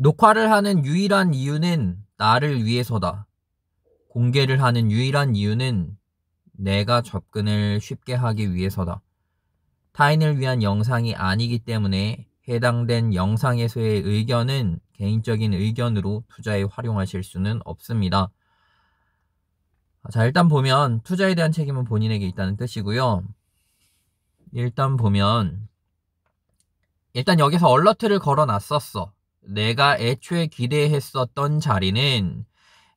녹화를 하는 유일한 이유는 나를 위해서다. 공개를 하는 유일한 이유는 내가 접근을 쉽게 하기 위해서다. 타인을 위한 영상이 아니기 때문에 해당된 영상에서의 의견은 개인적인 의견으로 투자에 활용하실 수는 없습니다. 자, 일단 보면 투자에 대한 책임은 본인에게 있다는 뜻이고요. 일단 보면 일단 여기서 얼러트를 걸어놨었어. 내가 애초에 기대했었던 자리는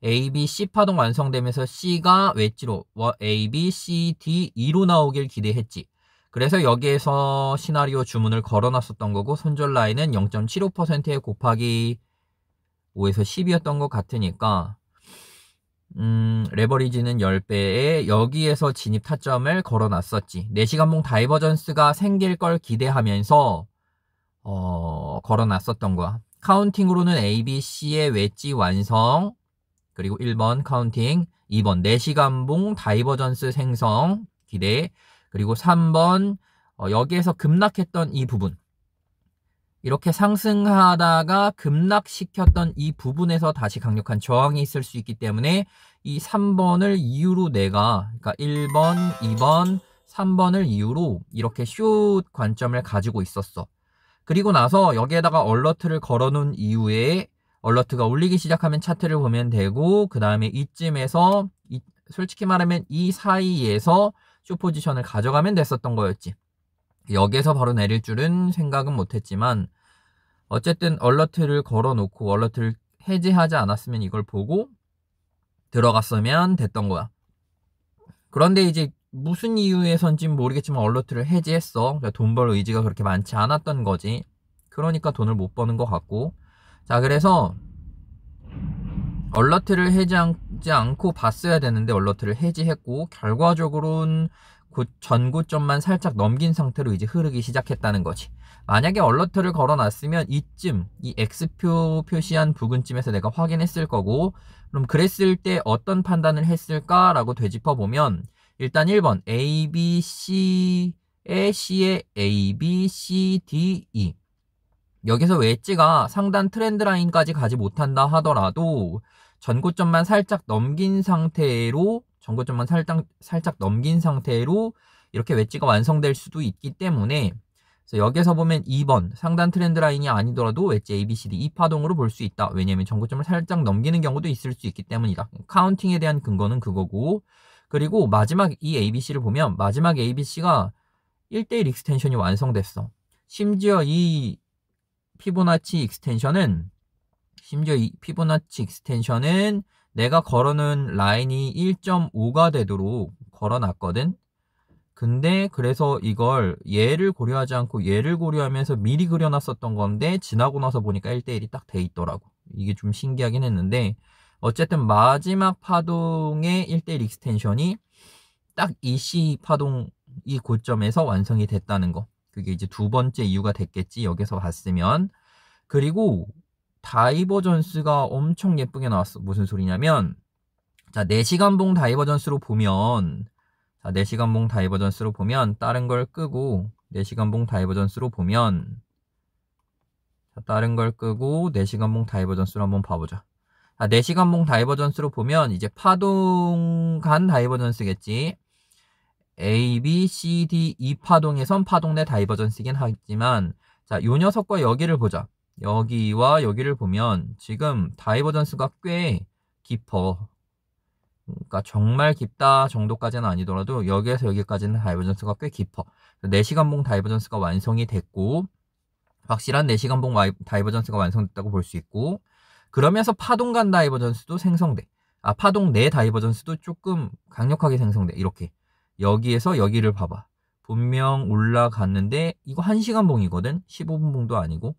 A, B, C 파동 완성되면서 C가 웨지로 A, B, C, D, E로 나오길 기대했지. 그래서 여기에서 시나리오 주문을 걸어놨었던 거고 손절 라인은 0.75%에 곱하기 5에서 10이었던 것 같으니까 레버리지는 10배에 여기에서 진입 타점을 걸어놨었지. 4시간봉 다이버전스가 생길 걸 기대하면서 걸어놨었던 거야. 카운팅으로는 A, B, C의 웨지 완성, 그리고 1번 카운팅, 2번 4시간봉 다이버전스 생성 기대, 그리고 3번 여기에서 급락했던 이 부분, 이렇게 상승하다가 급락시켰던 이 부분에서 다시 강력한 저항이 있을 수 있기 때문에 이 3번을 이유로 내가, 그러니까 1번, 2번, 3번을 이유로 이렇게 숏 관점을 가지고 있었어. 그리고 나서 여기에다가 얼러트를 걸어놓은 이후에 얼러트가 올리기 시작하면 차트를 보면 되고, 그 다음에 이쯤에서 솔직히 말하면 이 사이에서 숏 포지션을 가져가면 됐었던 거였지. 여기에서 바로 내릴 줄은 생각은 못했지만 어쨌든 얼러트를 걸어놓고 얼러트를 해제하지 않았으면 이걸 보고 들어갔으면 됐던 거야. 그런데 이제 무슨 이유에선지는 모르겠지만 얼러트를 해제했어. 그러니까 돈 벌 의지가 그렇게 많지 않았던 거지. 그러니까 돈을 못 버는 것 같고. 자, 그래서 얼러트를 해제하지 않고 봤어야 되는데 얼러트를 해제했고, 결과적으로는 전고점만 살짝 넘긴 상태로 이제 흐르기 시작했다는 거지. 만약에 얼러트를 걸어놨으면 이쯤, 이 X표 표시한 부근쯤에서 내가 확인했을 거고, 그럼 그랬을 때 어떤 판단을 했을까라고 되짚어보면, 일단 1번 A, B, C의 C의 A, B, C, D, E. 여기서 웨지가 상단 트렌드 라인까지 가지 못한다 하더라도 전고점만 살짝 넘긴 상태로 이렇게 웨지가 완성될 수도 있기 때문에, 그래서 여기서 보면 2번 상단 트렌드 라인이 아니더라도 웨지 ABCD 이 파동으로 볼 수 있다. 왜냐면 전고점을 살짝 넘기는 경우도 있을 수 있기 때문이다. 카운팅에 대한 근거는 그거고, 그리고 마지막 이 ABC를 보면 마지막 ABC가 1대1 익스텐션이 완성됐어. 심지어 이 피보나치 익스텐션은 내가 걸어놓은 라인이 1.5가 되도록 걸어놨거든. 근데 그래서 이걸 얘를 고려하지 않고 얘를 고려하면서 미리 그려놨었던 건데 지나고 나서 보니까 1대1이 딱 돼 있더라고. 이게 좀 신기하긴 했는데, 어쨌든 마지막 파동의 1대1 익스텐션이 딱 이 C 파동 이 고점에서 완성이 됐다는 거. 그게 이제 두 번째 이유가 됐겠지, 여기서 봤으면. 그리고 다이버전스가 엄청 예쁘게 나왔어. 무슨 소리냐면, 자, 4시간봉 다이버전스로 보면, 다른 걸 끄고 4시간봉 다이버전스로 보면, 한번 봐보자. 자, 4시간봉 다이버전스로 보면 이제 파동 간 다이버전스겠지. A, B, C, D, E 파동에선 파동 내 다이버전스이긴 하지만, 자, 요 녀석과 여기를 보자. 여기와 여기를 보면 지금 다이버전스가 꽤 깊어. 그러니까 정말 깊다 정도까지는 아니더라도 여기에서 여기까지는 다이버전스가 꽤 깊어. 4시간봉 다이버전스가 완성이 됐고, 확실한 4시간봉 다이버전스가 완성됐다고 볼 수 있고, 그러면서 파동 간 다이버전스도 생성돼. 파동 내 다이버전스도 조금 강력하게 생성돼. 이렇게 여기에서 여기를 봐봐. 분명 올라갔는데 이거 1시간봉이거든. 15분봉도 아니고.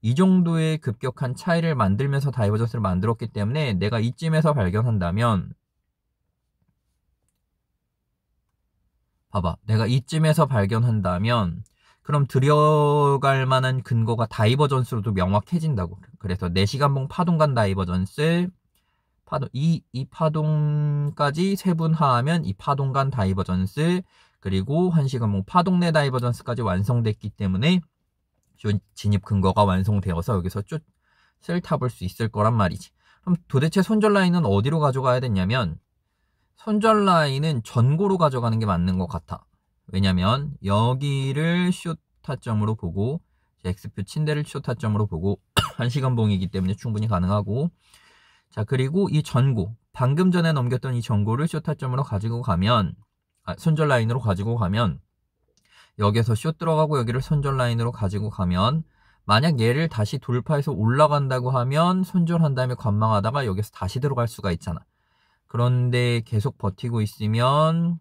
이 정도의 급격한 차이를 만들면서 다이버전스를 만들었기 때문에 내가 이쯤에서 발견한다면, 봐봐, 내가 이쯤에서 발견한다면 그럼 들어갈 만한 근거가 다이버전스로도 명확해진다고. 그래서 4시간봉 파동간 다이버전스, 이 파동까지 세분화하면 이 파동간 다이버전스, 그리고 1시간봉 파동 내 다이버전스까지 완성됐기 때문에 진입 근거가 완성되어서 여기서 타볼 수 있을 거란 말이지. 그럼 도대체 손절 라인은 어디로 가져가야 되냐면 손절 라인은 전고로 가져가는 게 맞는 것 같아. 왜냐면 여기를 숏 타점으로 보고 X표 침대를 숏 타점으로 보고 1시간 봉이기 때문에 충분히 가능하고, 자 그리고 이 전고 방금 전에 넘겼던 이 전고를 숏 타점으로 가지고 가면 손절 라인으로 가지고 가면 여기서 숏 들어가고 여기를 손절 라인으로 가지고 가면 만약 얘를 다시 돌파해서 올라간다고 하면 손절한 다음에 관망하다가 여기서 다시 들어갈 수가 있잖아. 그런데 계속 버티고 있으면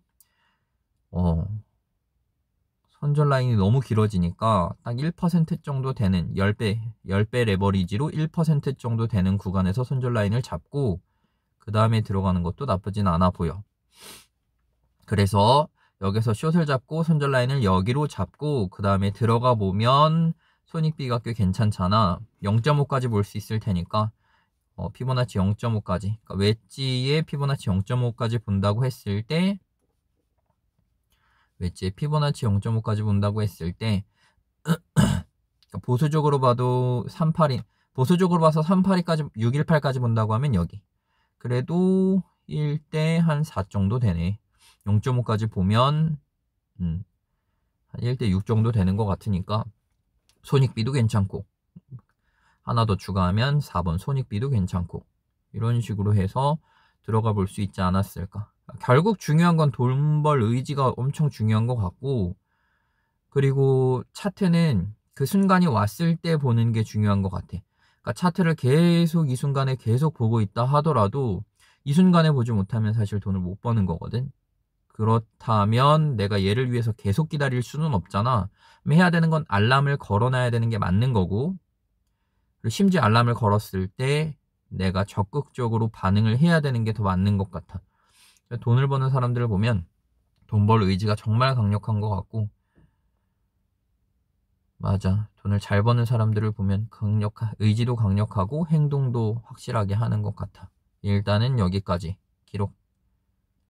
손절 라인이 너무 길어지니까 딱 1% 정도 되는 10배 레버리지로 1% 정도 되는 구간에서 손절 라인을 잡고 그 다음에 들어가는 것도 나쁘진 않아 보여. 그래서 여기서 숏을 잡고 손절 라인을 여기로 잡고 그 다음에 들어가 보면 손익비가 꽤 괜찮잖아. 0.5까지 볼 수 있을 테니까 피보나치 0.5까지, 그러니까 웨지의 피보나치 0.5까지 본다고 했을 때 웨지의 피보나치 0.5까지 본다고 했을 때 보수적으로 봐도 38이 보수적으로 봐서 382까지 618까지 본다고 하면 여기 그래도 1대 한 4 정도 되네. 0.5까지 보면 한 1대 6 정도 되는 것 같으니까 손익비도 괜찮고 하나 더 추가하면 4번 손익비도 괜찮고 이런 식으로 해서 들어가 볼 수 있지 않았을까. 결국 중요한 건 돈벌 의지가 엄청 중요한 것 같고, 그리고 차트는 그 순간이 왔을 때 보는 게 중요한 것 같아. 그러니까 차트를 계속 이 순간에 계속 보고 있다 하더라도 이 순간에 보지 못하면 사실 돈을 못 버는 거거든. 그렇다면 내가 얘를 위해서 계속 기다릴 수는 없잖아. 해야 되는 건 알람을 걸어놔야 되는 게 맞는 거고, 그리고 심지어 알람을 걸었을 때 내가 적극적으로 반응을 해야 되는 게 더 맞는 것 같아. 돈을 버는 사람들을 보면 돈 벌 의지가 정말 강력한 것 같고, 맞아. 돈을 잘 버는 사람들을 보면 의지도 강력하고 행동도 확실하게 하는 것 같아. 일단은 여기까지 기록.